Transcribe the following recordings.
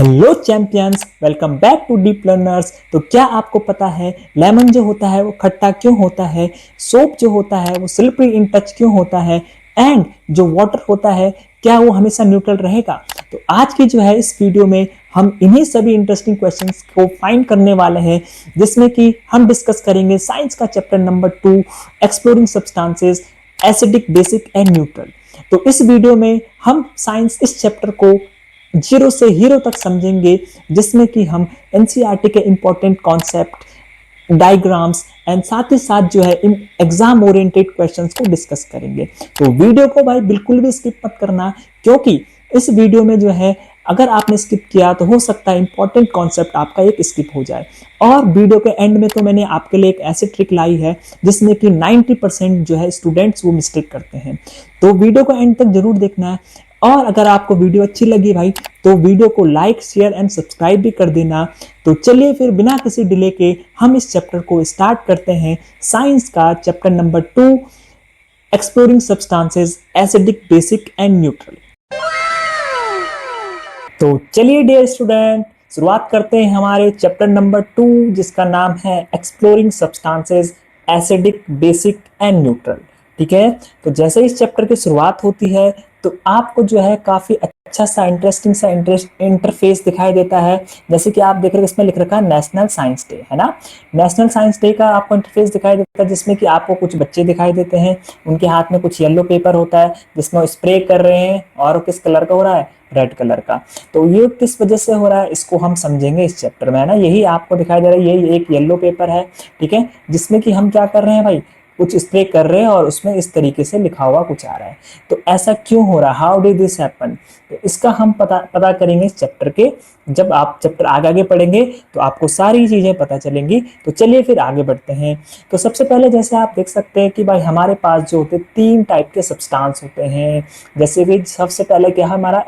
Hello champions, welcome back to deep learners. तो क्या आपको पता है लेमन जो होता है वो खट्टा क्यों होता है, सोप जो होता है वो स्लिपरी इन टच क्यों होता है, एंड जो वाटर होता है क्या वो हमेशा न्यूट्रल रहेगा। तो आज की जो है इस वीडियो में हम इन्हीं सभी इंटरेस्टिंग क्वेश्चंस को फाइंड करने वाले हैं, जिसमें कि हम डिस्कस करेंगे साइंस का chapter number 2 exploring substances acidic, basic and neutral. तो इस वीडियो में हम साइंस इस चैप्टर को जीरो से हीरो तक समझेंगे, जिसमें कि हम एनसीईआरटी के इंपॉर्टेंट कॉन्सेप्ट, डायग्राम्स एंड साथ ही साथ जो है इन एग्जाम ओरिएंटेड क्वेश्चंस को डिस्कस करेंगे। तो वीडियो को भाई बिल्कुल भी स्किप मत करना, क्योंकि इस वीडियो में जो है अगर आपने स्किप किया तो हो सकता है इंपॉर्टेंट कॉन्सेप्ट आपका एक स्किप हो जाए। और वीडियो के एंड में तो मैंने आपके लिए एक ऐसी ट्रिक लाई है जिसमें कि 90% जो है स्टूडेंट्स वो मिस्टेक करते हैं। तो वीडियो को एंड तक जरूर देखना है। और अगर आपको वीडियो अच्छी लगी भाई तो वीडियो को लाइक, शेयर एंड सब्सक्राइब भी कर देना। तो चलिए फिर बिना किसी डिले के हम इस चैप्टर को स्टार्ट करते हैं, साइंस का chapter number 2 exploring substances acidic, basic and neutral. तो चलिए डियर स्टूडेंट, शुरुआत करते हैं हमारे चैप्टर नंबर 2 जिसका नाम है exploring substances acidic, basic and neutral. ठीक है, तो जैसे इस चैप्टर की शुरुआत होती है तो आपको जो है काफी अच्छा सा इंटरेस्टिंग सा इंटरफेस दिखाई देता है। जैसे कि आप देख रहे हैं इसमें लिख रखा है नेशनल साइंस डे, है ना। नेशनल साइंस डे का आपको इंटरफेस दिखाई देता है, जिसमें कि आपको कुछ बच्चे दिखाई देते हैं, उनके हाथ में कुछ येलो पेपर होता है जिसमें वो स्प्रे कर रहे हैं, और किस कलर का हो रहा है, रेड कलर का। तो ये किस वजह से हो रहा है इसको हम समझेंगे इस चैप्टर में, है ना। यही आपको दिखाई दे रहा है, यही एक येलो पेपर है, ठीक है, जिसमें कि हम क्या कर रहे हैं भाई, कुछ स्प्रे कर रहे हैं और उसमें इस तरीके से लिखा हुआ कुछ आ रहा है। तो ऐसा क्यों हो रहा है, हाउ डिड दिस हैपन, तो इसका हम पता करेंगे इस चैप्टर के। जब आप चैप्टर आगे पढ़ेंगे तो आपको सारी चीजें पता चलेंगी। तो चलिए फिर आगे बढ़ते हैं। तो सबसे पहले जैसे आप देख सकते हैं कि भाई हमारे पास जो होते 3 टाइप के सब्सटेंस होते हैं। जैसे कि सबसे पहले क्या है हमारा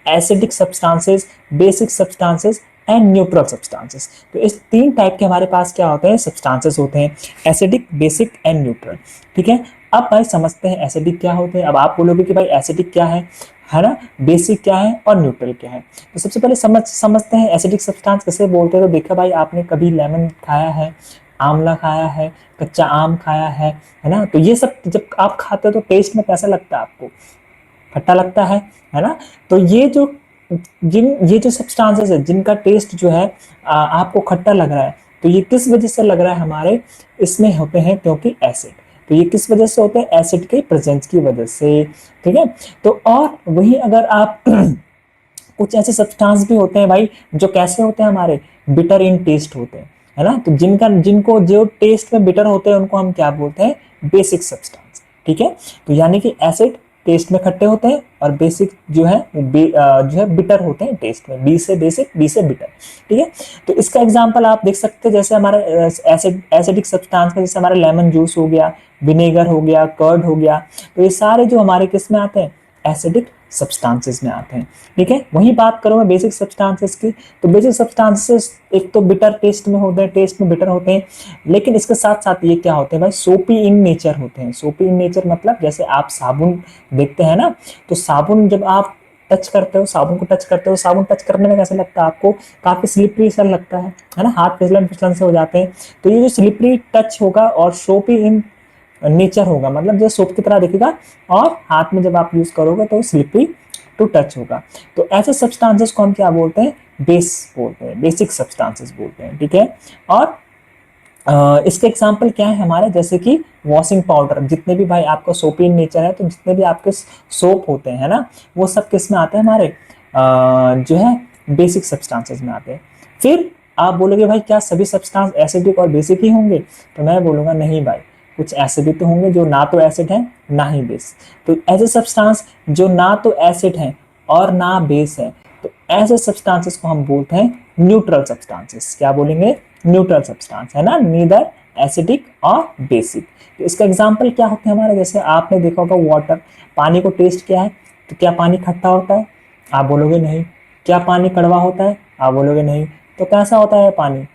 acidic substances, basic substances and neutral substances. तो इस 3 टाइप के हमारे पास क्या होते हैं, सब्सटेंसेस होते हैं, एसिडिक, बेसिक एंड न्यूट्रल। ठीक है, अब भाई समझते हैं एसिडिक क्या होते हैं। अब आप बोलोगे कि भाई एसिडिक क्या है ना, बेसिक क्या है और न्यूट्रल क्या है। तो सबसे पहले समझते हैं एसिडिक सब्सटेंस किसे बोलते हैं। तो देखा भाई आपने कभी लेमन खाया है, आंवला खाया है, कच्चा आम खाया है ना। तो ये सब जब आप खाते हो तो टेस्ट में कैसा लगता है आपको, खट्टा लगता है ना। तो ये जो सब्सटेंसेस है जिनका टेस्ट जो है आपको खट्टा लग रहा है, तो ये किस वजह से लग रहा है, हमारे इसमें होते हैं क्योंकि एसिड। तो ये किस वजह से होते हैं, एसिड के प्रेजेंस की वजह से। ठीक है, तो और वही अगर आप कुछ ऐसे सब्सटेंस भी होते हैं भाई जो कैसे होते हैं, हमारे बिटर इन टेस्ट होते हैं, है ना। तो जिनको जो टेस्ट में बिटर होते हैं उनको हम क्या बोलते हैं, बेसिक सब्सटेंस। ठीक है, तो यानी कि एसिड टेस्ट में खट्टे होते हैं और बेसिक जो है बिटर होते हैं टेस्ट में, बी से बेसिक, बी से बिटर। ठीक है, तो इसका एग्जांपल आप देख सकते हैं, जैसे हमारा एसिडिक सब्सटेंस में जैसे हमारा लेमन जूस हो गया, विनेगर हो गया, कर्ड हो गया। तो ये सारे जो हमारे किस में आते हैं, एसिडिक सब्सटेंसेस में आते हैं। ठीक है, वही बात करूं मैं बेसिक सब्सटेंसेस की, तो बेसिक सब्सटेंसेस एक तो बिटर टेस्ट में होते हैं, टेस्ट में बिटर होते हैं, लेकिन इसके साथ साथ ये क्या होते हैं भाई, सोपी इन नेचर होते हैं। सोपी इन नेचर मतलब जैसे आप साबुन देखते हैं ना, तो साबुन जब आप टच करते हो, साबुन को टच करते हो, साबुन टच करने में कैसा लगता है आपको, काफी स्लिपरी सा लगता है ना, हाथ फिसलन फिसलन से हो जाते हैं। तो ये जो स्लिपरी टच होगा और सोपी इन नेचर होगा, मतलब जैसे सोप की तरह दिखेगा, और हाथ में जब आप यूज करोगे तो स्लिपरी टू टच होगा। तो ऐसे सब्सटेंसेस को हम क्या बोलते हैं, बेस बोलते हैं, बेसिक सब्सटेंसेस बोलते हैं। ठीक है, और इसके एग्जाम्पल क्या है हमारे, जैसे कि वॉशिंग पाउडर, जितने भी भाई आपका सोपी इन नेचर है, तो जितने भी आपके सोप होते हैं ना, वो सब किस में आते हैं, हमारे जो है बेसिक सब्सटेंसेस में आते हैं। फिर आप बोलोगे भाई क्या सभी सब्सटेंस एसिडिक और बेसिक ही होंगे, तो मैं बोलूंगा नहीं भाई, कुछ ऐसे भी तो होंगे जो ना तो एसिड है ना ही बेस। तो ऐसे सब्सटेंस जो ना तो एसिड है और ना बेस है, तो ऐसे सब्सटेंसेस को हम बोलते हैं न्यूट्रल सब्सटेंसेस। क्या बोलेंगे, न्यूट्रल सब्सटेंस, है ना, नीदर एसिडिक और बेसिक। तो इसका एग्जांपल क्या होते हैं हमारे, जैसे आपने देखा होगा वाटर, पानी को टेस्ट किया है, तो क्या पानी खट्टा होता है, आप बोलोगे नहीं। क्या पानी कड़वा होता है, आप बोलोगे नहीं। तो कैसा होता है पानी,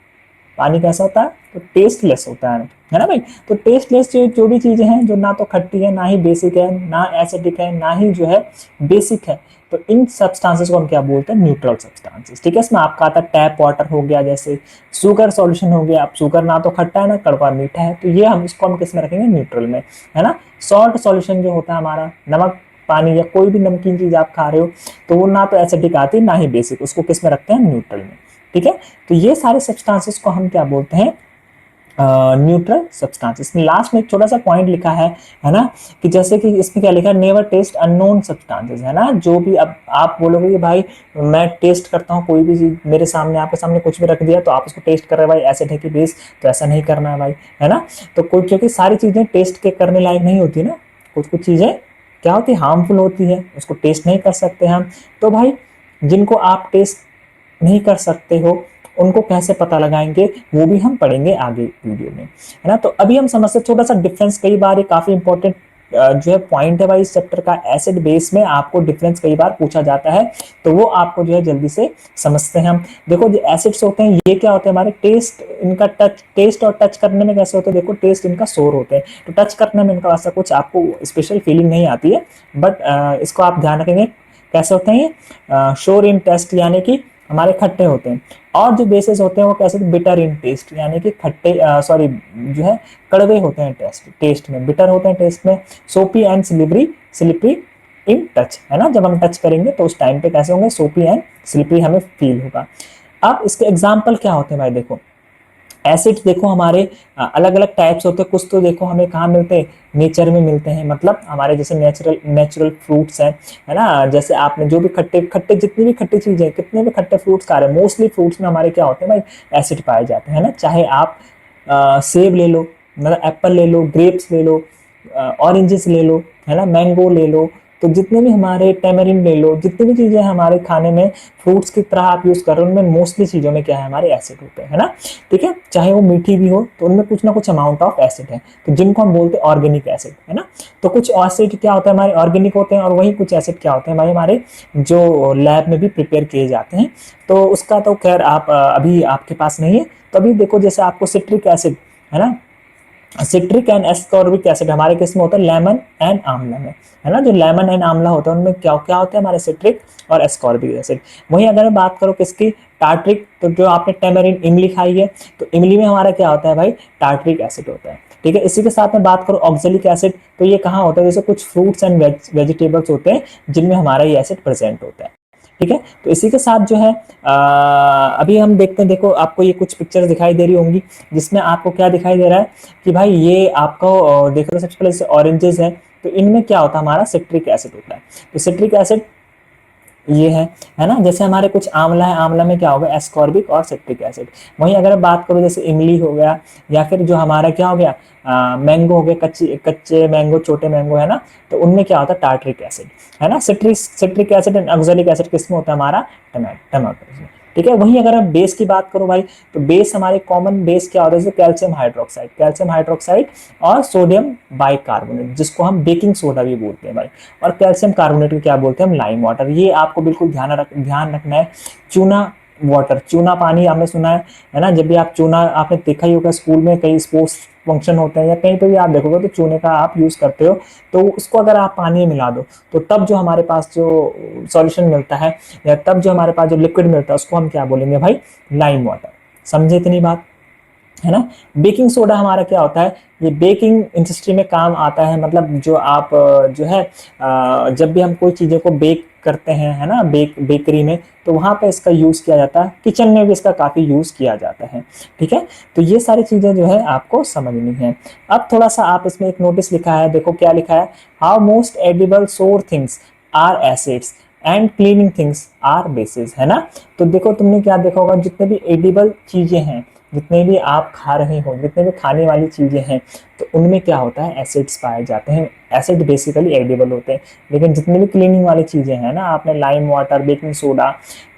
पानी कैसा होता है, तो टेस्टलेस होता है ना भाई। तो टेस्टलेस जो भी चीजें हैं, जो ना तो खट्टी है, ना ही बेसिक है, ना एसिडिक है, ना ही जो है बेसिक है, तो इन सब्सटेंसेस को हम क्या बोलते हैं, न्यूट्रल सब्सटेंसेस। ठीक है, इसमें आपका आता है टैप वाटर हो गया, जैसे शुगर सॉल्यूशन हो गया। अब शुगर ना तो खट्टा है ना कड़वा मीठा है, तो ये हम इसको हम किस में रखेंगे, न्यूट्रल में, है ना। सॉल्ट सॉल्यूशन जो होता है हमारा, नमक पानी या कोई भी नमकीन चीज आप खा रहे हो, तो वो ना तो एसिडिक आती ना ही बेसिक, उसको किस में रखते हैं, न्यूट्रल में। ठीक है, तो ये सारे सब्सटेंसेस को हम क्या बोलते हैं, न्यूट्रल सब्सटेंसेस। लास्ट में एक छोटा सा पॉइंट लिखा है ना, कि जैसे कि इसमें क्या लिखा है, नेवर टेस्ट अननोन सब्सटेंसेस, है ना। जो भी अब आप बोलोगे कि भाई मैं टेस्ट करता हूँ कोई भी चीज, मेरे सामने आपके सामने कुछ भी रख दिया तो आप उसको टेस्ट कर रहे हो, भाई एसिड है कि बेस, तो ऐसा नहीं करना है भाई, है ना। तो कोई, क्योंकि सारी चीजें टेस्ट के करने लायक नहीं होती ना, कुछ कुछ चीजें क्या होती है, हार्मफुल होती है, उसको टेस्ट नहीं कर सकते हम। तो भाई जिनको आप टेस्ट नहीं कर सकते हो उनको कैसे पता लगाएंगे, वो भी हम पढ़ेंगे आगे वीडियो में, है ना। तो अभी हम समझते छोटा सा डिफरेंस, कई बार ये काफी इंपॉर्टेंट जो है पॉइंट है भाई इस चैप्टर का, एसिड बेस में आपको डिफरेंस कई बार पूछा जाता है, तो वो आपको जो है जल्दी से समझते हैं हम। देखो जो एसिड्स होते हैं ये क्या होते हैं हमारे, टेस्ट इनका टेस्ट और टच करने में कैसे होते हैं, देखो टेस्ट इनका सोर होते हैं, तो टच करने में इनका ऐसा कुछ आपको स्पेशल फीलिंग नहीं आती है, बट इसको आप ध्यान रखेंगे कैसे होते हैं ये, शोर इन टेस्ट यानी कि हमारे खट्टे होते हैं, और जो बेसेस होते हैं वो कैसे, बिटर इन टेस्ट यानी कि खट्टे, सॉरी जो है कड़वे होते हैं टेस्ट में, बिटर होते हैं टेस्ट में, सोपी एंड स्लिपरी इन टच, है ना। जब हम टच करेंगे तो उस टाइम पे कैसे होंगे, सोपी एंड स्लिपरी हमें फील होगा। अब इसके एग्जाम्पल क्या होते हैं भाई, देखो एसिड देखो हमारे अलग अलग टाइप्स होते हैं, कुछ तो देखो हमें कहाँ मिलते हैं, नेचर में मिलते हैं, मतलब हमारे जैसे नेचुरल फ्रूट्स हैं, है ना। जैसे आपने जो भी खट्टे खट्टे जितनी भी खट्टी चीजें, कितने भी खट्टे फ्रूट्स खा रहे हैं, मोस्टली फ्रूट्स में हमारे क्या होते हैं भाई, एसिड पाए जाते हैं, ना। चाहे आप सेब ले लो, मतलब एप्पल ले लो, ग्रेप्स ले लो, ऑरेंजेस ले लो, है ना, मैंगो ले लो, तो जितने भी हमारे टेमरिन ले लो, जितनी भी चीजें हमारे खाने में फ्रूट्स की तरह आप यूज कर रहे हो, उनमें मोस्टली चीजों में क्या है, हमारे एसिड होते हैं, है ना। ठीक है, चाहे वो मीठी भी हो तो उनमें कुछ ना कुछ अमाउंट ऑफ एसिड है, तो जिनको हम बोलते हैं ऑर्गेनिक एसिड, है ना। तो कुछ एसिड क्या होता है हमारे ऑर्गेनिक होते हैं, और वही कुछ एसिड क्या होते हैं भाई हमारे जो लैब में भी प्रिपेयर किए जाते हैं, तो उसका तो खैर आप अभी आपके पास नहीं है। तो अभी देखो जैसे आपको सिट्रिक एसिड, है ना, सिट्रिक एंड एस्कॉर्बिक एसिड हमारे किस में होता है, लेमन एंड आंवला में, है ना। जो लेमन एंड आंवला होता है उनमें क्या क्या होता है, हमारे सिट्रिक और एस्कॉर्बिक एसिड। वहीं अगर मैं बात करूं किसकी, टार्ट्रिक, तो जो आपने टेमरिन इमली खाई है, तो इमली में हमारा क्या होता है भाई, टार्ट्रिक एसिड होता है। ठीक है, इसी के साथ में बात करूं ऑक्जेलिक एसिड, तो ये कहाँ होता है, जैसे कुछ फ्रूट्स एंड वेजिटेबल्स होते हैं जिनमें हमारा ये एसिड प्रेजेंट होता है। ठीक है, तो इसी के साथ जो है अभी हम देखते हैं, देखो आपको ये कुछ पिक्चर दिखाई दे रही होंगी, जिसमें आपको क्या दिखाई दे रहा है कि भाई ये आपको देखो सबसे पहले जैसे ऑरेंजेस है, तो इनमें क्या होता है, हमारा सिट्रिक एसिड होता है। तो सिट्रिक एसिड ये है ना। जैसे हमारे कुछ आंवला है, आंवला में क्या होगा, एस्कॉर्बिक और सिट्रिक एसिड। वहीं अगर बात करो जैसे इमली हो गया, या फिर जो हमारा क्या हो गया, मैंगो हो गया, कच्चे मैंगो, छोटे मैंगो, है ना, तो उनमें क्या होता है, टार्ट्रिक एसिड, है ना। Citric acid and oxalic acid किसमें होता है, हमारा टमाटो में। ठीक है, वहीं अगर हम बेस की बात करो भाई, तो बेस हमारे कॉमन बेस क्या होता है, जैसे कैल्शियम हाइड्रोक्साइड और सोडियम बाइकार्बोनेट, जिसको हम बेकिंग सोडा भी बोलते हैं भाई, और कैल्शियम कार्बोनेट को क्या बोलते हैं हम, लाइम वाटर। ये आपको बिल्कुल ध्यान रखना है। चूना वाटर, चूना पानी आपने सुना है ना। जब भी आप चूना, आपने देखा ही होगा स्कूल में कई स्पोर्ट्स फंक्शन होते हैं या कहीं पे भी आप देखोगे तो चूने का आप यूज करते हो, तो उसको अगर आप पानी में मिला दो तो तब जो हमारे पास जो सॉल्यूशन मिलता है, या तब जो हमारे पास जो लिक्विड मिलता है, उसको हम क्या बोलेंगे भाई, लाइम वाटर। समझे इतनी बात, है ना। बेकिंग सोडा हमारा क्या होता है, ये बेकिंग इंडस्ट्री में काम आता है, मतलब जो आप जो है जब भी हम कोई चीज़ों को बेक करते हैं, है ना, बेकरी में, तो वहाँ पे इसका यूज़ किया जाता है, किचन में भी इसका काफ़ी यूज़ किया जाता है। ठीक है, तो ये सारी चीज़ें जो है आपको समझनी है। अब थोड़ा सा आप इसमें एक नोटिस लिखा है, देखो क्या लिखा है, how most edible sour things are acids and cleaning things are bases, है ना। तो देखो तुमने क्या देखा होगा, जितने भी एडिबल चीज़ें हैं, जितने भी आप खा रहे हो, जितने भी खाने वाली चीज़ें हैं, तो उनमें क्या होता है, एसिड्स पाए जाते हैं। एसिड बेसिकली एडिबल होते हैं। लेकिन जितनी भी क्लीनिंग वाली चीज़ें हैं ना, आपने लाइम वाटर, बेकिंग सोडा,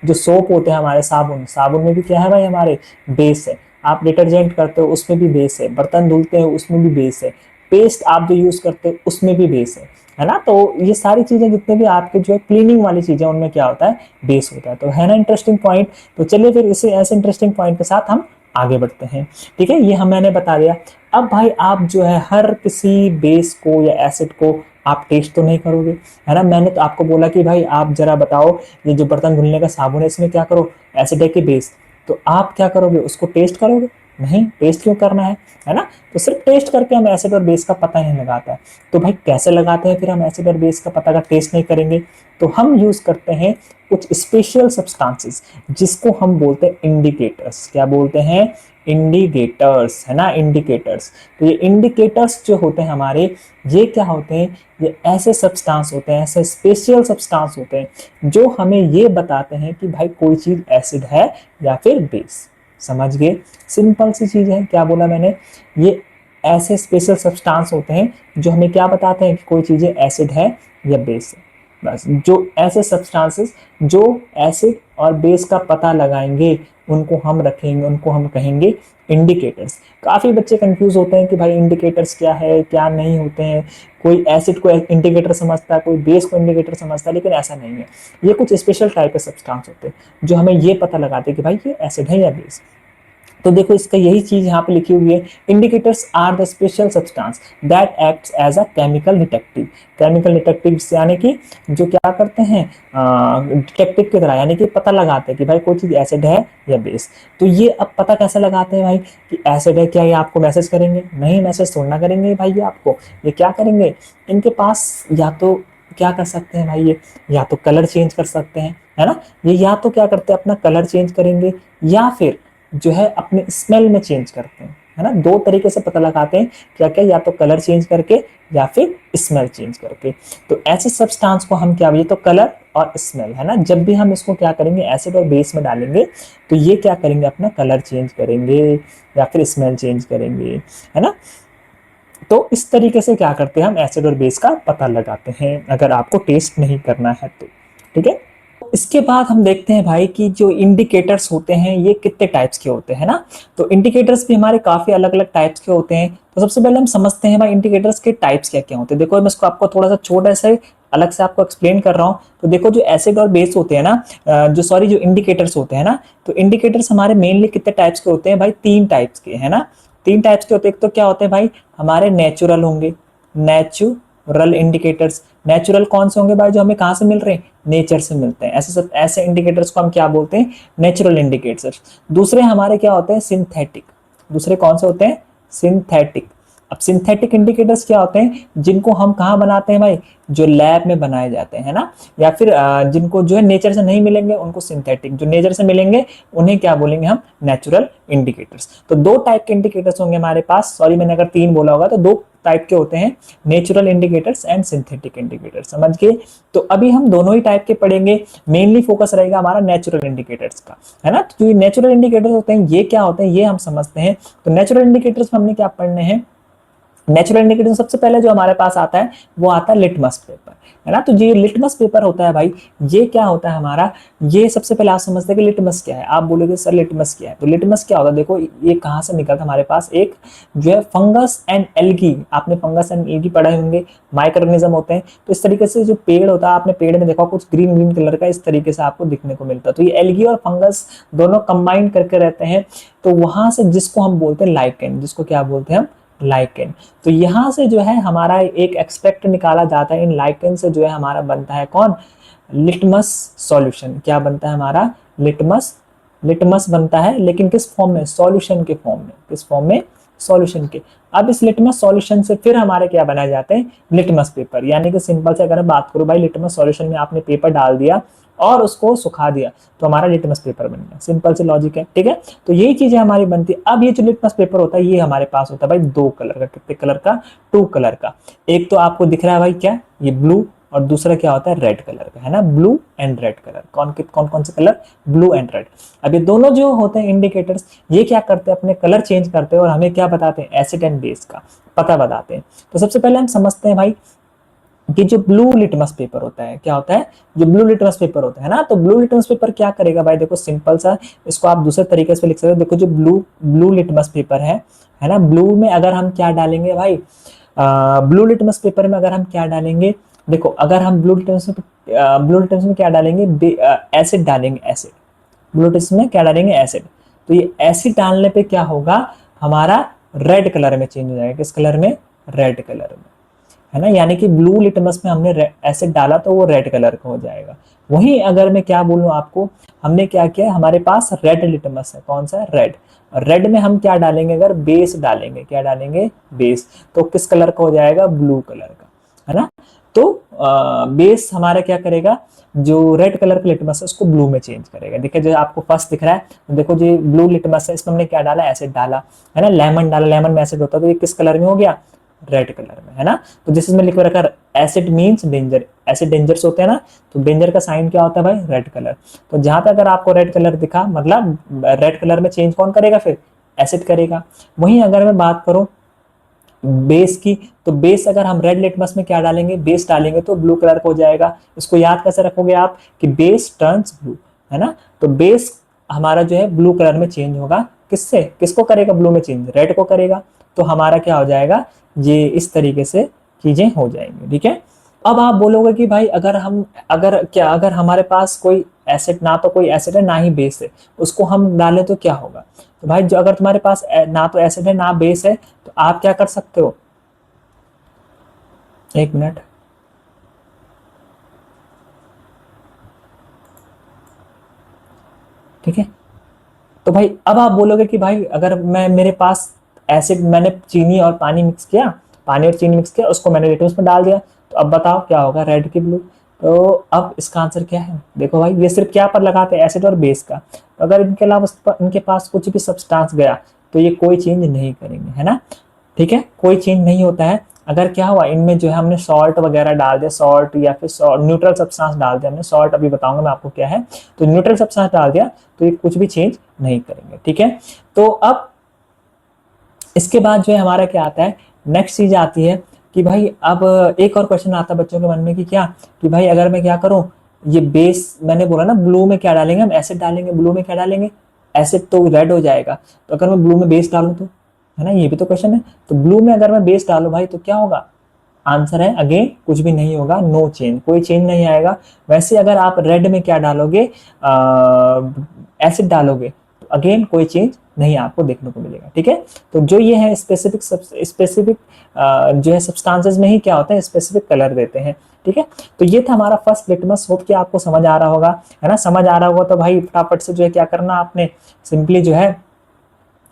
जो सोप होते हैं हमारे, साबुन में भी क्या है भाई, हमारे बेस है। आप डिटर्जेंट करते हो उसमें भी बेस है, बर्तन धुलते हो उसमें भी बेस है, पेस्ट आप जो यूज़ करते हो उसमें भी बेस है ना। तो ये सारी चीज़ें जितने भी आपके जो है क्लीनिंग वाली चीज़ें, उनमें क्या होता है, बेस होता है। तो है ना इंटरेस्टिंग पॉइंट। तो चलिए फिर इसे ऐसे इंटरेस्टिंग पॉइंट के साथ हम आगे बढ़ते हैं। ठीक है, ये हम मैंने बता दिया। अब भाई आप जो है हर किसी बेस को या एसिड को आप टेस्ट तो नहीं करोगे, है ना। मैंने तो आपको बोला कि भाई आप जरा बताओ ये जो बर्तन धुलने का साबुन है इसमें क्या करो, एसिड है कि बेस, तो आप क्या करोगे, उसको टेस्ट करोगे, नहीं, टेस्ट क्यों करना है ना। तो सिर्फ टेस्ट करके हम एसिड और बेस का पता नहीं लगाता है। तो भाई कैसे लगाते हैं फिर हम एसिड और बेस का पता अगर टेस्ट नहीं करेंगे, तो हम यूज करते हैं कुछ स्पेशल सब्सटेंसेस जिसको हम बोलते हैं इंडिकेटर्स। क्या बोलते हैं, इंडिकेटर्स, है ना, इंडिकेटर्स। तो ये इंडिकेटर्स जो होते हैं हमारे, ये क्या होते हैं, ये ऐसे सब्सटेंस होते हैं, ऐसे स्पेशल सब्सटेंस होते हैं जो हमें ये बताते हैं कि भाई कोई चीज एसिड है या फिर बेस। समझ गए, सिंपल सी चीज है। क्या बोला मैंने, ये ऐसे स्पेशल सब्सटेंस होते हैं जो हमें क्या बताते हैं कि कोई चीजें एसिड है या बेस है। बस जो ऐसे सब्सटेंसेस जो एसिड और बेस का पता लगाएंगे उनको हम रखेंगे, उनको हम कहेंगे इंडिकेटर्स। काफी बच्चे कंफ्यूज होते हैं कि भाई इंडिकेटर्स क्या है क्या नहीं होते हैं, कोई एसिड को इंडिकेटर समझता है, कोई बेस को इंडिकेटर समझता है, लेकिन ऐसा नहीं है। ये कुछ स्पेशल टाइप के सब्सटेंस होते हैं जो हमें ये पता लगाते हैं कि भाई ये एसिड है या बेस। तो देखो इसका यही चीज यहाँ पे लिखी हुई है, indicators are the special substance that acts as a chemical detective. Chemical detective यानी कि जो क्या करते हैं, डिटेक्टिव की तरह, यानी कि पता लगाते हैं कि भाई कोई चीज एसिड है या बेस। तो ये अब पता कैसे लगाते हैं भाई कि एसिड है, क्या ये आपको मैसेज करेंगे, नहीं मैसेज छोड़ना करेंगे भाई ये आपको, ये क्या करेंगे, इनके पास या तो क्या कर सकते हैं भाई, ये या तो कलर चेंज कर सकते हैं, है ना, ये या तो क्या करते हैं अपना कलर चेंज करेंगे या फिर जो है अपने स्मेल में चेंज करते हैं, है ना। दो तरीके से पता लगाते हैं क्या क्या, या तो कलर चेंज करके या फिर स्मेल चेंज करके। तो ऐसे सब्सटेंस को हम क्या, ये तो कलर और स्मेल, है ना, जब भी हम इसको क्या करेंगे एसिड और बेस में डालेंगे तो ये क्या करेंगे, अपना कलर चेंज करेंगे या फिर स्मेल चेंज करेंगे, है ना। तो इस तरीके से क्या करते हैं हम एसिड और बेस का पता लगाते हैं अगर आपको टेस्ट नहीं करना है तो, ठीक है। इसके बाद हम देखते हैं भाई कि जो इंडिकेटर्स होते हैं ये कितने टाइप्स के होते हैं ना। तो इंडिकेटर्स भी हमारे काफी अलग अलग टाइप्स के होते हैं। तो सबसे पहले हम समझते हैं भाई इंडिकेटर्स के टाइप्स क्या क्या होते हैं। देखो मैं इसको आपको थोड़ा सा छोटा से अलग से आपको एक्सप्लेन कर रहा हूँ। तो देखो जो एसिड और बेस होते हैं ना, जो इंडिकेटर्स होते हैं ना, तो इंडिकेटर्स हमारे मेनली कितने टाइप्स के होते हैं भाई, तीन टाइप्स के, है ना। तीन टाइप्स के होते हैं। एक तो क्या होते हैं भाई हमारे नेचुरल होंगे, नेचुरल इंडिकेटर्स। नेचुरल कौन से होंगे भाई, जो हमें कहाँ से मिल रहे हैं, नेचर से मिलते हैं। ऐसे इंडिकेटर्स को हम क्या बोलते हैं, नेचुरल इंडिकेटर्स। दूसरे हमारे क्या होते हैं, सिंथेटिक। दूसरे कौन से होते हैं, सिंथेटिक। अब सिंथेटिक इंडिकेटर्स क्या होते हैं, जिनको हम कहाँ बनाते हैं भाई, जो लैब में बनाए जाते हैं ना, या फिर जिनको जो है नेचर से नहीं मिलेंगे उनको सिंथेटिक, जो नेचर से मिलेंगे उन्हें क्या बोलेंगे हम, नेचुरल इंडिकेटर्स। तो दो टाइप के इंडिकेटर्स होंगे हमारे पास, सॉरी मैंने अगर तीन बोला होगा तो दो टाइप के होते हैं, natural indicators and synthetic indicators, समझ गए। तो अभी हम दोनों ही टाइप के पढ़ेंगे, मेनली फोकस रहेगा हमारा नेचुरल इंडिकेटर्स का, है ना। तो जो नेचुरल इंडिकेटर्स होते हैं ये क्या होते हैं ये हम समझते हैं। तो नेचुरल इंडिकेटर्स में हमने क्या पढ़ने हैं, नेचुरल इंडिकेटर सबसे पहले जो हमारे पास आता है वो आता है लिटमस पेपर, है ना। तो ये लिटमस पेपर होता है भाई, ये क्या होता है हमारा, ये सबसे पहले आप समझते हैं कि लिटमस क्या है। आप बोलोगे सर लिटमस क्या है, तो लिटमस क्या होता है, देखो ये कहाँ से निकलता है हमारे पास, एक जो है फंगस एंड एल्गी, आपने फंगस एंड एल्गी पढ़े होंगे, माइक्रो ऑर्गेनिज्म होते हैं। तो इस तरीके से जो पेड़ होता है, आपने पेड़ में देखा कुछ ग्रीन ग्रीन कलर का इस तरीके से आपको दिखने को मिलता है। तो ये एल्गी और फंगस दोनों कंबाइन करके रहते हैं। तो वहां से जिसको हम बोलते हैं लाइकेन, जिसको क्या बोलते हैं हम, लाइकेन। तो यहाँ से जो है हमारा एक एक्सट्रैक्ट निकाला जाता है, इन लाइकेन से जो है हमारा बनता है कौन, लिटमस सॉल्यूशन। क्या बनता है हमारा, लिटमस, लिटमस बनता है, लेकिन किस फॉर्म में, सॉल्यूशन के फॉर्म में। किस फॉर्म में, सॉल्यूशन के। अब इस लिटमस सॉल्यूशन से फिर हमारे क्या बनाए जाते हैं, लिटमस पेपर। यानी कि सिंपल से अगर मैं बात करूं भाई, लिटमस सॉल्यूशन में आपने पेपर डाल दिया और उसको सुखा दिया तो हमारा लिटमस पेपर बन गया। सिंपल सी लॉजिक है, ठीक है। तो यही चीजें हमारी बनती है। अब ये जो लिटमस पेपर होता है ये हमारे पास होता है भाई दो कलर का। कितने कलर का, टू कलर का। एक तो आपको दिख रहा है भाई क्या, ये ब्लू, और दूसरा क्या होता है, रेड कलर का, है ना, ब्लू एंड रेड कलर। कौन कौन से कलर, ब्लू एंड रेड। अब ये दोनों जो होते हैं इंडिकेटर्स, ये क्या करते हैं, अपने कलर चेंज करते हैं और हमें क्या बताते हैं, एसिड एंड बेस का पता बताते हैं। तो सबसे पहले हम समझते हैं भाई कि जो ब्लू लिटमस पेपर होता है, क्या होता है, जो ब्लू लिटमस पेपर होता है ना, तो ब्लू लिटमस पेपर क्या करेगा भाई, देखो सिंपल सा, इसको आप दूसरे तरीके से लिख सकते हो। देखो जो ब्लू लिटमस पेपर है ना, ब्लू में अगर हम क्या डालेंगे भाई, ब्लू लिटमस पेपर में अगर हम क्या डालेंगे, देखो अगर हम ब्लू लिटमस में क्या डालेंगे, एसिड डालेंगे, एसिड। ब्लू लिटमस में क्या डालेंगे, एसिड। तो ये एसिड डालने पे क्या होगा, हमारा रेड कलर में चेंज हो जाएगा। किस कलर में, रेड कलर में, है ना, यानी कि ब्लू लिटमस में हमने एसिड डाला तो वो रेड कलर का हो जाएगा। वहीं अगर मैं क्या बोलूं आपको, हमने क्या किया, हमारे पास रेड लिटमस है, कौन सा है, रेड। रेड में हम क्या डालेंगे, अगर बेस डालेंगे, क्या डालेंगे, बेस, तो किस कलर का हो जाएगा, ब्लू कलर का, है ना। तो बेस हमारा क्या करेगा, जो रेड कलर का लिटमस है उसको ब्लू में चेंज करेगा। देखिए जो आपको फर्स्ट दिख रहा है, देखो जो ब्लू लिटमस है इसमें हमने क्या डाला, एसिड डाला, है ना, लेमन डाला, लेमन में एसिड होता है, तो ये किस कलर में हो गया, रेड कलर में, है ना। तो जिस इसमें लिख रखा acid means danger, acid dangers होते हैं ना, तो डेंजर का साइन क्या होता है भाई, रेड कलर। तो जहां पे अगर आपको रेड कलर दिखा, मतलब रेड कलर में चेंज कौन करेगा, फिर एसिड करेगा। वहीं अगर मैं बात करूं बेस की, तो बेस अगर हम रेड लिटमस में क्या डालेंगे, बेस डालेंगे तो ब्लू कलर का हो जाएगा। इसको याद कैसे रखोगे आप, कि बेस टर्न्स ब्लू, है ना। तो बेस हमारा जो है ब्लू कलर में चेंज होगा, किससे, किसको करेगा ब्लू में चेंज, रेड को करेगा। तो हमारा क्या हो जाएगा, ये इस तरीके से चीजें हो जाएंगी, ठीक है। अब आप बोलोगे कि भाई अगर हम, अगर क्या, अगर हमारे पास कोई एसिड, ना तो कोई एसिड है ना ही बेस है, उसको हम डालें तो क्या होगा। तो भाई जो, अगर तुम्हारे पास ना तो एसिड है ना बेस है, तो आप क्या कर सकते हो, एक मिनट, ठीक है। तो भाई अब आप बोलोगे कि भाई अगर मैं, मेरे पास एसिड, मैंने चीनी और पानी मिक्स किया, पानी और चीनी मिक्स किया, उसको मैंने लिटमस में डाल दिया, तो अब बताओ क्या होगा, रेड की ब्लू। तो अब इसका आंसर क्या है, देखो भाई ये सिर्फ क्या पर लगाते हैं, एसिड और बेस का। तो अगर इनके अलावा इनके पास कुछ भी सब्सटेंस गया तो ये कोई चेंज नहीं करेंगे, है ना, ठीक है, कोई चेंज नहीं होता है। अगर क्या हुआ, इनमें जो है हमने सॉल्ट वगैरह डाल दिया, सॉल्ट या फिर न्यूट्रल सब्सटेंस डाल दिया हमने, सॉल्ट अभी बताऊंगा मैं आपको क्या है, तो न्यूट्रल सब्सटेंस डाल दिया तो ये कुछ भी चेंज नहीं करेंगे, ठीक है। तो अब इसके बाद जो है हमारा क्या आता है, नेक्स्ट चीज आती है कि भाई अब एक और क्वेश्चन आता है बच्चों के मन में कि क्या, कि भाई अगर मैं क्या करूं, ये बेस मैंने बोला ना, ब्लू में क्या डालेंगे हम, एसिड डालेंगे, ब्लू में क्या डालेंगे, एसिड तो रेड हो जाएगा। तो अगर मैं ब्लू में बेस डालूं तो, है ना, ये भी तो क्वेश्चन है। तो ब्लू में अगर मैं बेस डालू भाई तो क्या होगा, आंसर है अगेन कुछ भी नहीं होगा, नो चेंज, कोई चेंज नहीं आएगा। वैसे अगर आप रेड में क्या डालोगे, एसिड डालोगे, तो अगेन कोई चेंज नहीं आपको देखने को मिलेगा, ठीक है। तो जो ये है स्पेसिफिक, स्पेसिफिक जो है सब्सटेंसेस में ही क्या होता है, स्पेसिफिक कलर देते हैं, ठीक है। तो ये था हमारा फर्स्ट लिटमस, होप कि आपको समझ आ रहा होगा, है ना। समझ आ रहा होगा तो भाई फटाफट से जो है क्या करना आपने, सिंपली जो है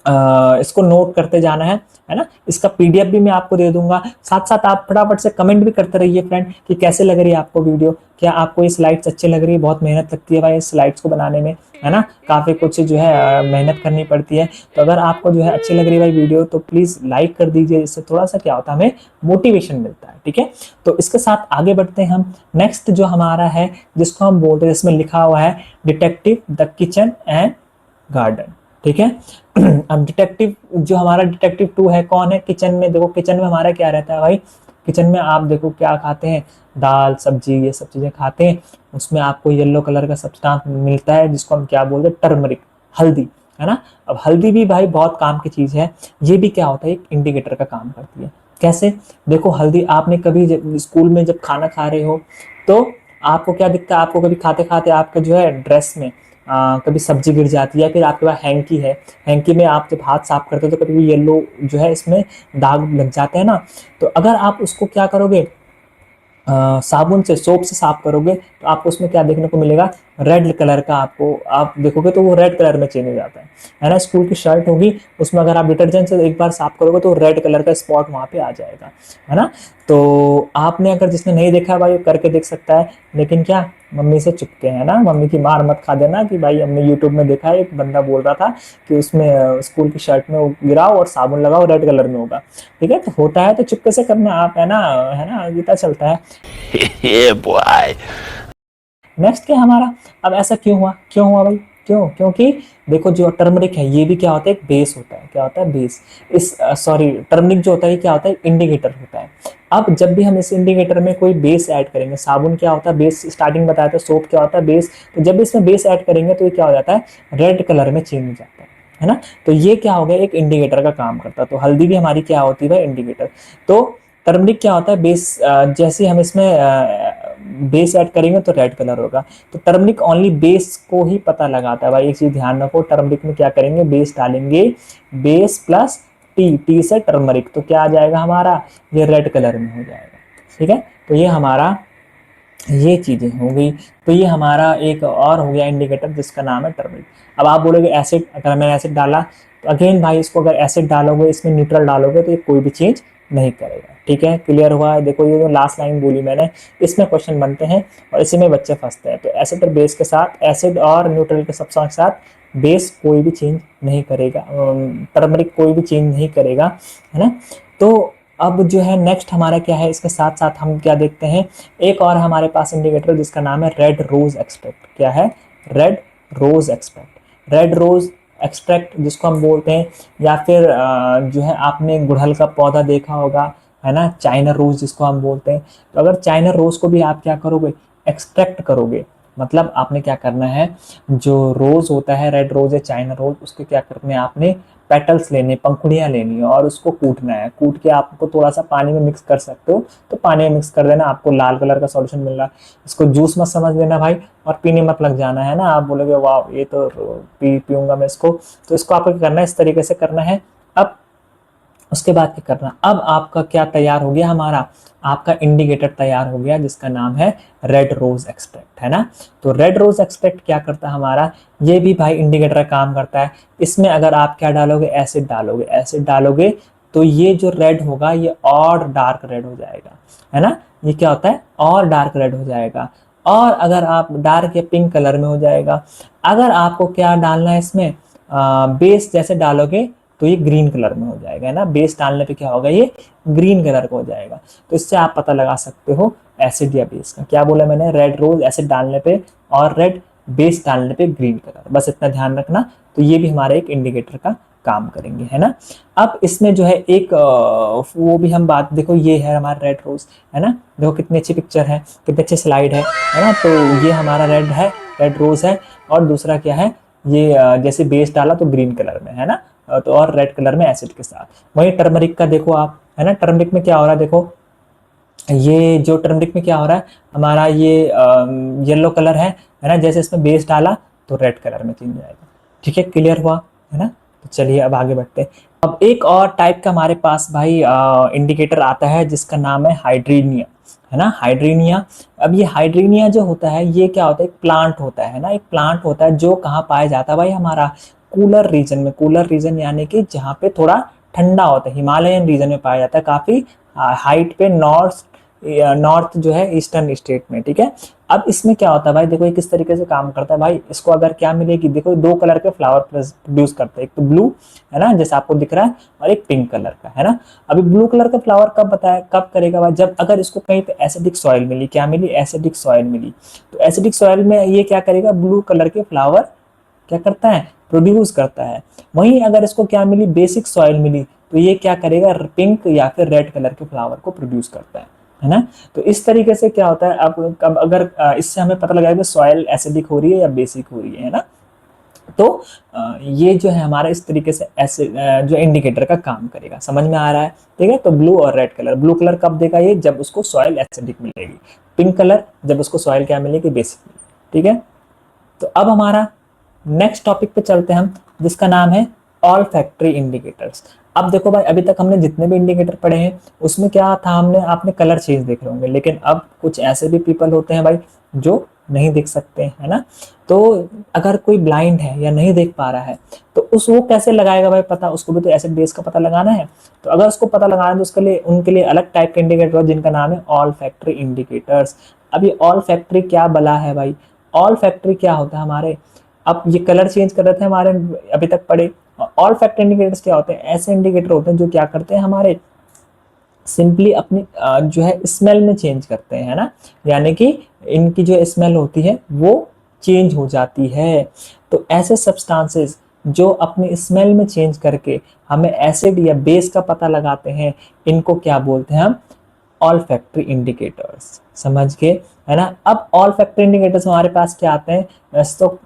इसको नोट करते जाना है ना। इसका पीडीएफ भी मैं आपको दे दूंगा, साथ साथ आप फटाफट से कमेंट भी करते रहिए फ्रेंड कि कैसे लग रही है आपको वीडियो, क्या आपको ये स्लाइड्स अच्छी लग रही है। बहुत मेहनत लगती है भाई इस स्लाइड्स को बनाने में, है ना, काफी कुछ जो है मेहनत करनी पड़ती है। तो अगर आपको जो है अच्छी लग रही है भाई वीडियो, तो प्लीज लाइक कर दीजिए, इससे थोड़ा सा क्या होता है, हमें मोटिवेशन मिलता है, ठीक है। तो इसके साथ आगे बढ़ते हैं हम, नेक्स्ट जो हमारा है जिसको हम बोलते हैं, इसमें लिखा हुआ है detective the kitchen and garden, ठीक है। अब डिटेक्टिव जो हमारा डिटेक्टिव 2 है, कौन है, किचन में, देखो किचन में हमारा क्या रहता है भाई, किचन में आप देखो क्या खाते हैं, दाल सब्जी ये सब चीजें खाते हैं। उसमें आपको येलो कलर का सब्सटेंस मिलता है जिसको हम क्या बोलते हैं, टर्मरिक, हल्दी, है ना। अब हल्दी भी भाई बहुत काम की चीज है, ये भी क्या होता है, एक इंडिकेटर का काम करती है। कैसे, देखो हल्दी, आपने कभी जब स्कूल में जब खाना खा रहे हो तो आपको क्या दिखता है, आपको कभी खाते खाते आपके जो है ड्रेस में कभी सब्जी गिर जाती है, या फिर आपके पास हैंकी है, हैंकी में आप जब हाथ साफ करते हो तो कभी येलो जो है इसमें दाग लग जाते हैं ना। तो अगर आप उसको क्या करोगे, साबुन से, सोप से साफ करोगे, तो आपको उसमें क्या देखने को मिलेगा, रेड कलर का, आपको आप देखोगे तो वो रेड कलर में चेंज हो जाता है ना। स्कूल की शर्ट होगी, उसमें अगर आप डिटर्जेंट से एक बार साफ करोगे तो रेड कलर का स्पॉट वहां पे आ जाएगा, है ना। तो आपने अगर, जिसने नहीं देखा भाई करके देख सकता है, लेकिन क्या, मम्मी से चुपके, है ना, मम्मी की मार मत खा देना कि भाई हमने यूट्यूब में देखा है, एक बंदा बोल रहा था कि उसमें स्कूल की शर्ट में वो गिराओ और साबुन लगाओ, रेड कलर में होगा, ठीक है। तो होता है तो चुपके से करना आप, है ना, ये पता चलता है। Yeah, boy. नेक्स्ट क्या हमारा, अब ऐसा क्यों हुआ, क्यों हुआ भाई, क्यों, क्योंकि देखो जो टर्मरिक है ये भी क्या होता है, एक बेस होता है, क्या होता है, बेस। इस सॉरी, टर्मरिक जो होता है क्या होता है, इंडिकेटर होता है। अब जब भी हम इस इंडिकेटर में कोई बेस ऐड करेंगे, साबुन क्या होता है, बेस, स्टार्टिंग बताया था, सोप क्या होता है, बेस। तो जब भी इसमें बेस ऐड करेंगे तो ये क्या हो जाता है, रेड कलर में चेंज हो जाता है ना। तो ये क्या हो गया, एक इंडिकेटर का काम करता है। तो हल्दी भी हमारी क्या होती है भाई, इंडिकेटर। तो टर्मरिक क्या होता है, बेस, जैसे हम इसमें बेस ऐड करेंगे तो रेड कलर होगा। तो टर्मरिक ओनली बेस को ही पता लगाता है भाई, एक चीज ध्यान रखो, टर्मरिक में क्या करेंगे, बेस डालेंगे, बेस प्लस टी, टी से टर्मरिक, तो क्या आ जाएगा हमारा, ये रेड कलर में हो जाएगा, ठीक है। तो ये हमारा ये चीजें हो गई। तो ये हमारा एक और हो गया इंडिकेटर जिसका नाम है टर्मरिक। अब आप बोलोगे एसिड, अगर मैंने एसिड डाला तो अगेन भाई इसको अगर एसिड डालोगे, इसमें न्यूट्रल डालोगे तो ये कोई भी चेंज नहीं करेगा। ठीक है, क्लियर हुआ है। देखो ये जो लास्ट लाइन बोली मैंने, इसमें क्वेश्चन बनते हैं और इसी में बच्चे फंसते हैं। तो एसिड और बेस के साथ, एसिड और न्यूट्रल के सब्सटेंस के साथ बेस कोई भी चेंज नहीं करेगा, टर्मरिक कोई भी चेंज नहीं करेगा, है ना। तो अब जो है नेक्स्ट हमारा क्या है, इसके साथ साथ हम क्या देखते हैं, एक और हमारे पास इंडिकेटर जिसका नाम है रेड रोज एक्सट्रैक्ट। क्या है? Red rose extract. Red rose extract जिसको हम बोलते हैं, या फिर जो है आपने गुड़हल का पौधा देखा होगा, है ना, चाइना रोज जिसको हम बोलते हैं। तो अगर चाइना रोज को भी आप क्या करोगे, एक्सट्रैक्ट करोगे, मतलब आपने क्या करना है, जो रोज होता है, रेड रोज है, चाइना रोज, उसके क्या करना है, आपने पेटल्स लेने, पंखुड़ियां लेनी है और उसको कूटना है। कूट के आपको थोड़ा सा पानी में मिक्स कर सकते हो, तो पानी में मिक्स कर देना, आपको लाल कलर का सॉल्यूशन मिल रहा है। इसको जूस मत समझ लेना भाई, और पीने मत लग जाना, है ना। आप बोलोगे वाह ये तो पीऊंगा मैं इसको। तो इसको आपको क्या करना है, इस तरीके से करना है। अब उसके बाद क्या करना, अब आपका क्या तैयार हो गया, हमारा आपका इंडिकेटर तैयार हो गया जिसका नाम है रेड रोज एक्सट्रैक्ट, है ना। तो रेड रोज एक्सट्रैक्ट क्या करता है हमारा, ये भी भाई इंडिकेटर का काम करता है। इसमें अगर आप क्या डालोगे, एसिड डालोगे, एसिड डालोगे तो ये जो रेड होगा ये और डार्क रेड हो जाएगा, है ना। ये क्या होता है, और डार्क रेड हो जाएगा। और अगर आप डार्क या पिंक कलर में हो जाएगा। अगर आपको क्या डालना है इसमें, बेस जैसे डालोगे तो ये ग्रीन कलर में हो जाएगा, है ना। बेस डालने पे क्या होगा, ये ग्रीन कलर का हो जाएगा। तो इससे आप पता लगा सकते हो एसिड या बेस का। क्या बोला मैंने, रेड रोज एसिड डालने पे और रेड बेस डालने पे ग्रीन कलर, बस इतना ध्यान रखना। तो ये भी हमारा एक इंडिकेटर का काम करेंगे, है ना। अब इसमें जो है एक वो भी हम बात, देखो ये है हमारा रेड रोज, है ना। देखो कितनी अच्छी पिक्चर है, कितनी अच्छी स्लाइड है ना। तो ये हमारा रेड है, रेड रोज है। और दूसरा क्या है, ये जैसे बेस डाला तो ग्रीन कलर में, है ना। तो और रेड कलर में एसिड के साथ। वही टर्मरिक का देखो आप, है ना। टर्मरिक में क्या हो रहा है, देखो ये जो टर्मरिक में क्या हो रहा है हमारा, ये येलो कलर है ना। जैसे इसमें बेस डाला तो रेड कलर में चेंज आएगा। ठीक है, क्लियर हुआ, है ना। तो चलिए अब आगे बढ़ते हैं। अब एक और टाइप का हमारे पास भाई इंडिकेटर आता है जिसका नाम है हाइड्रीनिया, है ना, हाइड्रीनिया। अब ये हाइड्रीनिया जो होता है, ये क्या होता है, एक प्लांट होता है ना, एक प्लांट होता है जो कहाँ पाया जाता है भाई, हमारा कूलर रीजन में। कूलर रीजन यानी कि जहाँ पे थोड़ा ठंडा होता है, हिमालयन रीजन में पाया जाता है, काफी हाइट पे, नॉर्थ जो है ईस्टर्न स्टेट में। ठीक है। अब इसमें क्या होता है भाई, देखो ये किस तरीके से काम करता है भाई। इसको अगर क्या मिलेगी, देखो दो कलर के फ्लावर प्रोड्यूस करते हैं, एक तो ब्लू, है ना, जैसे आपको दिख रहा है, और एक पिंक कलर का, है ना। अभी ब्लू कलर का फ्लावर कब बताया, कब करेगा भाई, जब अगर इसको कहीं पे एसिडिक सॉइल मिली, क्या मिली, एसिडिक सॉइल मिली। तो एसिडिक सॉइल में ये क्या करेगा, ब्लू कलर के फ्लावर क्या करता है, प्रोड्यूस करता है। वहीं अगर इसको क्या मिली, बेसिक सॉइल मिली, तो ये क्या करेगा, पिंक या फिर रेड कलर के फ्लावर को प्रोड्यूस करता है ना। तो इस तरीके से क्या होता है, अब अगर इससे हमें पता लगा कि सॉइल एसिडिक हो रही है या बेसिक हो रही है ना। तो ये जो है हमारा इस तरीके से ऐसे जो इंडिकेटर का काम करेगा, समझ में आ रहा है। ठीक है। तो ब्लू और रेड कलर, ब्लू कलर कब देगा ये, जब उसको सॉइल एसिडिक मिलेगी। पिंक कलर जब उसको सॉइल क्या मिलेगी, बेसिक मिलेगी। ठीक है। तो अब हमारा नेक्स्ट टॉपिक पे चलते हैं हम, जिसका नाम है ऑल फैक्ट्री इंडिकेटर्स। अब देखो भाई, अभी तक हमने जितने भी इंडिकेटर पढ़े हैं उसमें क्या था, हमने आपने कलर चेंज देख रहे होंगे, लेकिन अब कुछ ऐसे भी पीपल होते हैं भाई जो नहीं देख सकते, है ना। तो अगर कोई ब्लाइंड है या नहीं देख पा रहा है, तो उस वो कैसे लगाएगा भाई पता, उसको भी तो एसिड बेस का पता लगाना है। तो अगर उसको पता लगाना है तो उसके लिए, उनके लिए अलग टाइप के इंडिकेटर जिनका नाम है ऑल फैक्ट्री इंडिकेटर्स। अब ये ऑल फैक्ट्री क्या बला है भाई, ऑल फैक्ट्री क्या होता है हमारे, अब ये कलर चेंज कर रहे थे हमारे अभी तक पढ़े। ऑल फैक्टर इंडिकेटर्स क्या होते हैं, ऐसे इंडिकेटर होते हैं जो क्या करते हैं हमारे, सिंपली अपनी जो है स्मेल में चेंज करते हैं, है ना। यानी कि इनकी जो स्मेल होती है वो चेंज हो जाती है। तो ऐसे सब्सटेंसेस जो अपनी स्मेल में चेंज करके हमें एसिड या बेस का पता लगाते हैं, इनको क्या बोलते हैं हम, ऑल फैक्ट्री इंडिकेटर्स। समझ गए, है ना। अब ऑल फैक्ट्री इंडिकेटर्स हमारे पास क्या आते हैं, वैसे तो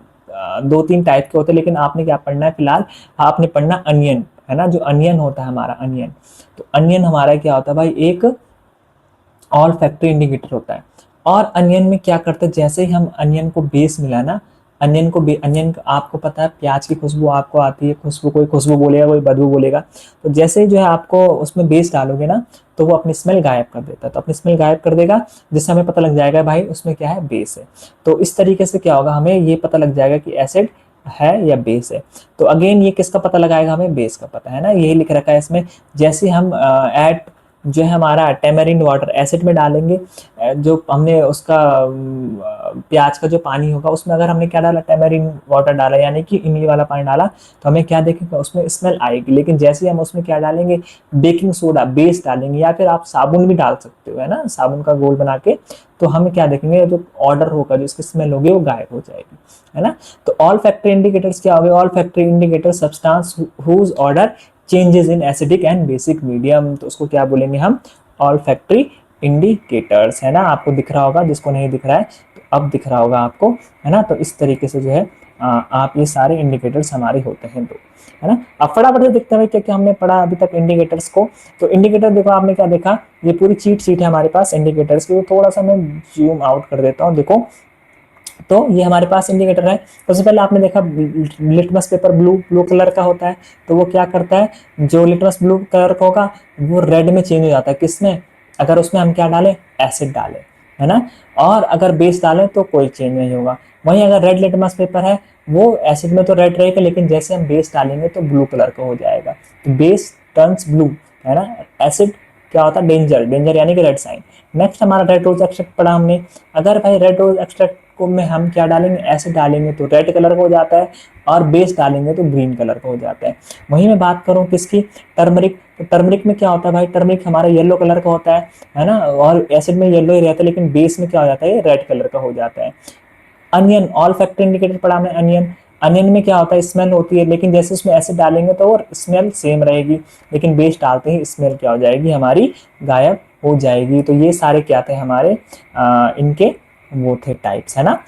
दो तीन टाइप के होते हैं, लेकिन आपने क्या पढ़ना है फिलहाल, आपने पढ़ना अनियन, है ना। जो अनियन होता है हमारा अनियन, तो अनियन हमारा क्या होता है भाई, एक ऑल फैक्ट्री इंडिकेटर होता है। और अनियन में क्या करते हैं, जैसे ही हम अनियन को बेस मिला ना, अनियन को अनियन आपको पता है प्याज की खुशबू आपको आती है, खुशबू कोई खुशबू बोलेगा कोई बदबू बोलेगा। तो जैसे ही जो है आपको उसमें बेस डालोगे ना तो वो अपनी स्मेल गायब कर देता है, तो अपनी स्मेल गायब कर देगा जिससे हमें पता लग जाएगा भाई उसमें क्या है, बेस है। तो इस तरीके से क्या होगा, हमें ये पता लग जाएगा कि एसिड है या बेस है। तो अगेन ये किसका पता लगाएगा, हमें बेस का पता है ना, यही लिख रखा है इसमें। जैसे हम ऐड जो है हमारा टेमरिंड वाटर एसिड में डालेंगे, जो हमने उसका प्याज का जो पानी होगा उसमें अगर हमने क्या डाला, टेमरिंड वाटर डाला यानी कि इमली वाला पानी डाला, तो हमें क्या देखेगा, उसमें स्मेल आएगी। लेकिन जैसे ही हम उसमें क्या डालेंगे, बेकिंग सोडा बेस डालेंगे, या फिर आप साबुन भी डाल सकते हो है ना, साबुन का घोल बना के, तो हमें क्या देखेंगे, जो ऑर्डर होगा जो इसकी स्मेल होगी वो गायब हो जाएगी, है ना। तो ऑल फैक्टरी इंडिकेटर्स क्या हो गए, olfactory indicator substance whose odour changes in acidic and basic medium, तो उसको क्या बोलेंगे हम, ऑल फैक्टरी इंडिकेटर्स, है ना। आपको दिख रहा होगा, जिसको नहीं दिख रहा है तो अब दिख रहा होगा आपको, है ना। तो इस तरीके से जो है आप ये सारे इंडिकेटर्स हमारे होते हैं, दो, है ना। अब फटाफट से देखते हैं क्या क्या हमने पढ़ा अभी तक इंडिकेटर्स को। तो इंडिकेटर देखो, आपने क्या देखा, ये पूरी चीट शीट है हमारे पास इंडिकेटर्स की। थोड़ा सा मैं जूम आउट कर देता हूँ, देखो। तो ये हमारे पास इंडिकेटर है। सबसे पहले आपने देखा litmus paper blue blue colour का होता है, तो वो क्या करता है, जो लिटमस ब्लू कलर का होगा वो रेड में चेंज हो जाता है, किसमें, अगर उसमें हम क्या डालें, एसिड डालें, है ना। और अगर बेस डालें तो कोई चेंज नहीं होगा। वहीं अगर रेड लिटमस पेपर है, वो एसिड में तो रेड रहेगा, लेकिन जैसे हम बेस डालेंगे तो ब्लू कलर का हो जाएगा। तो बेस टर्न्स ब्लू, है ना। एसिड क्या होता है, डेंजर, डेंजर यानी कि रेड साइन। नेक्स्ट हमारा रेड रोज एक्सट्रैक्ट पढ़ा हमने। अगर भाई रेड रोज एक्सट्रैक्ट को में हम क्या डालेंगे, एसिड डालेंगे तो रेड कलर का हो जाता है, और बेस डालेंगे तो ग्रीन कलर का हो जाता है। वहीं मैं बात करूं किसकी, टर्मरिक। तो टर्मरिक में क्या होता है भाई, टर्मरिक हमारा येलो कलर का होता है ना, और एसिड में येलो ही रहता है, लेकिन बेस में क्या हो जाता है, रेड कलर का हो जाता है। अनियन, ऑल फैक्टर इंडिकेटर पढ़ा हमने अनियन। अनियन में क्या होता है, स्मेल होती है, लेकिन जैसे उसमें एसिड डालेंगे तो वो स्मेल सेम रहेगी, लेकिन बेस डालते ही स्मेल क्या हो जाएगी हमारी, गायब हो जाएगी। तो ये सारे क्या थे हमारे इनके वो थे टाइप्स, है ना।